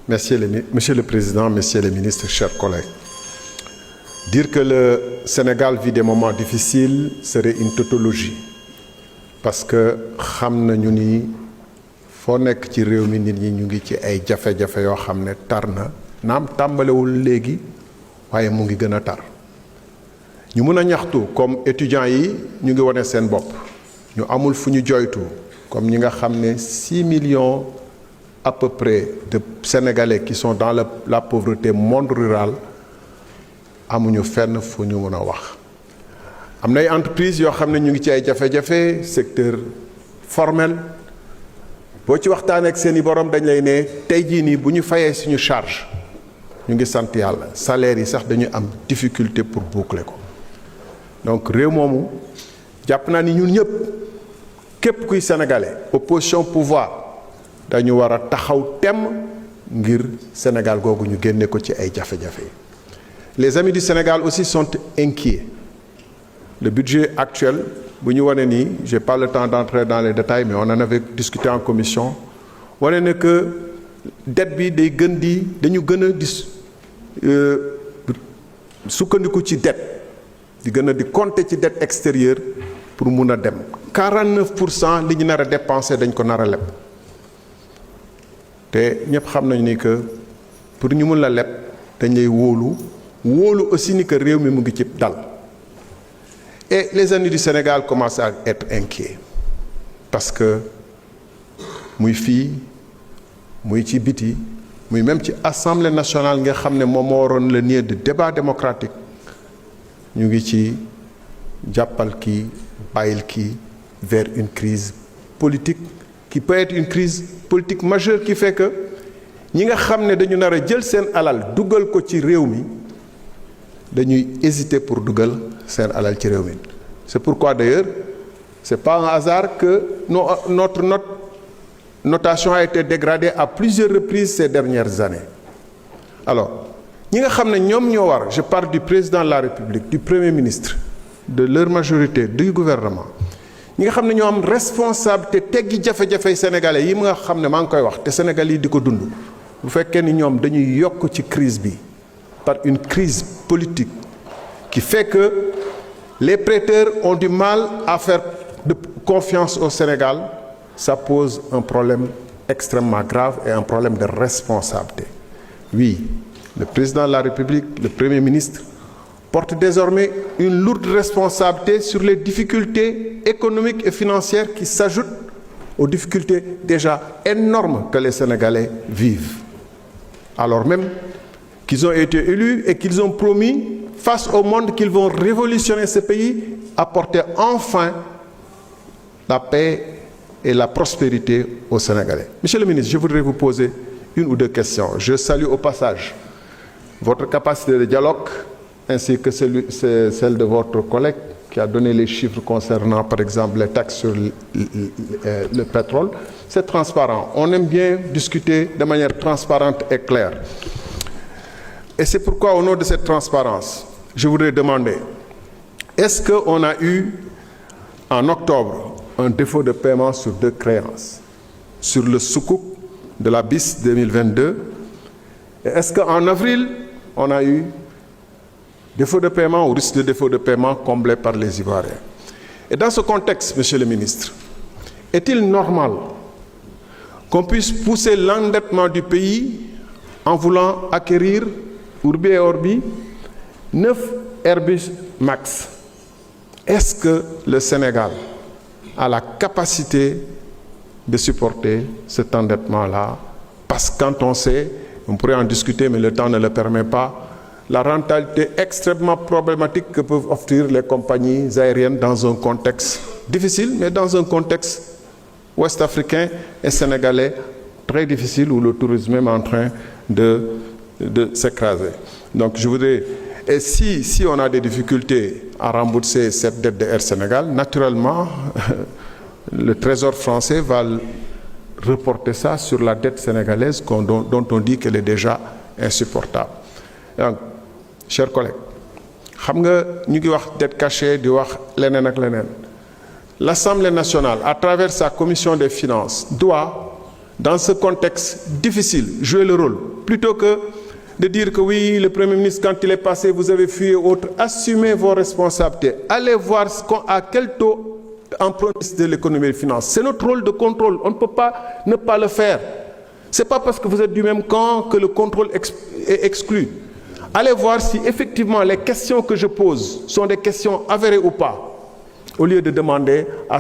Monsieur le Président, Messieurs les ministres, chers collègues, dire que le Sénégal vit des moments difficiles serait une tautologie parce que xam nañu ni foo nekk ci réew mi nit ñi ñu ngi ci ay jafe-jafe yoo xam ne tar na naam tàmbalewul léegi waaye mu ngi gën a tar ñu mën a ñaxtu comme étudiants yi ñu ngi wane seen bopp ñu amul fu ñu joytu comme ñi nga xam ne 6 millions à peu près de Sénégalais qui sont dans la pauvreté monde rural amuñu fenn fu ñu mën a wax am na ay entreprises yoo xam ne ñu ngi ci ay jafe-jafe secteur formel boo ci waxtaanee ak seeni borom dañ lay ne tey jii nii bu ñu fayee suñu charge ñu ngi sant yàlla salaire yi sax dañu am difficulté pour boucler ko donc réew moomu jàpp naa ni ñun ñëpp képp kuy sénégalais opposition pouvoir dañu war a taxaw temm ngir Sénégal googu ñu génne ko ci ay jafe-jafe. Les amis du Sénégal aussi sont inquiets. Le budget actuel, je n'ai pas le temps d'entrer dans les détails, mais on en avait discuté en commission. On a que dette bi day gën di dañu gën a di sukkandiku ci dette di gën a di compter ci dette extérieure pour mun a dem 49% li ñu nar a dépenser dañ ko nar a leb te ñëpp xam nañu ni que pour ñu mun la leb dañ lay wóolu aussi ni que réew mi mu ngi ci dal et les amis du Sénégal commencent à être inquiets parce que muy fii muy ci biti muy même ci Assemblée nationale nga xam ne moom moo waroon le lieu de débat démocratique ñu ngi ci jàppal kii bàyyil kii vers une crise politique qui peut être une crise politique majeure qui fait que ñi nga xam ne dañu nar a jël seen alal dugal ko ci réew mi dañuy hésiter pour dugal seen alal ci réew mi c'est pourquoi d'ailleurs c'est pas un hasard que notre notation a été dégradée à plusieurs reprises ces dernières années. Alors ñi nga xam ne ñoom ñoo war je parle du président de la République du Premier ministre de leur majorité du gouvernement ñi nga xam ne ñoo am responsabilité teggi jafe-jafe sénégalais yi nga xam ne maa ngi koy wax te Sénégal yi di ko dund bu fekkee ni ñoom dañuy yokk ci crise bi par une crise politique qui fait que les prêteurs ont du mal à faire de confiance au Sénégal, ça pose un problème extrêmement grave et un problème de responsabilité. Oui, le président de la République, le Premier ministre, porte désormais une lourde responsabilité sur les difficultés économiques et financières qui s'ajoutent aux difficultés déjà énormes que les Sénégalais vivent. Alors même qu'ils ont été élus et qu'ils ont promis face au monde qu'ils vont révolutionner ce pays, apporter enfin la paix et la prospérité aux Sénégalais. Monsieur le ministre, je voudrais vous poser une ou deux questions. Je salue au passage votre capacité de dialogue ainsi que celle de votre collègue qui a donné les chiffres concernant, par exemple, les taxes sur le pétrole. C'est transparent. On aime bien discuter de manière transparente et claire. Et c'est pourquoi, au nom de cette transparence, je voudrais demander, est-ce qu'on a eu, en octobre, un défaut de paiement sur 2 créances, sur le Soukouk de la BIS 2022, et est-ce qu'en avril, on a eu défaut de paiement ou risque de défaut de paiement comblé par les Ivoiriens? Et dans ce contexte, Monsieur le ministre, est-il normal qu'on puisse pousser l'endettement du pays en voulant acquérir Urbi et Orbi 9 Airbus Max? Est-ce que le Sénégal a la capacité de supporter cet endettement-là? Parce que quand on sait, on pourrait en discuter, mais le temps ne le permet pas, la rentabilité extrêmement problématique que peuvent offrir les compagnies aériennes dans un contexte difficile, mais dans un contexte ouest-africain et sénégalais très difficile où le tourisme est en train de s'écraser. Donc je voudrais, et si on a des difficultés à rembourser cette dette de Air Sénégal, naturellement, le Trésor français va reporter ça sur la dette sénégalaise dont on dit qu'elle est déjà insupportable. Donc, chers collègues, xam nga ñu ngi wax dette cachée di wax leneen ak leneen. L'Assemblée nationale, à travers sa commission des finances, doit, dans ce contexte difficile, jouer le rôle plutôt que de dire que oui, le Premier ministre, quand il est passé, vous avez fui et autres. Assumez vos responsabilités. Allez voir à quel taux emprunte de l'économie et des finances. C'est notre rôle de contrôle. On ne peut pas ne pas le faire. Ce n'est pas parce que vous êtes du même camp que le contrôle est exclu. Allez voir si effectivement les questions que je pose sont des questions avérées ou pas, au lieu de demander à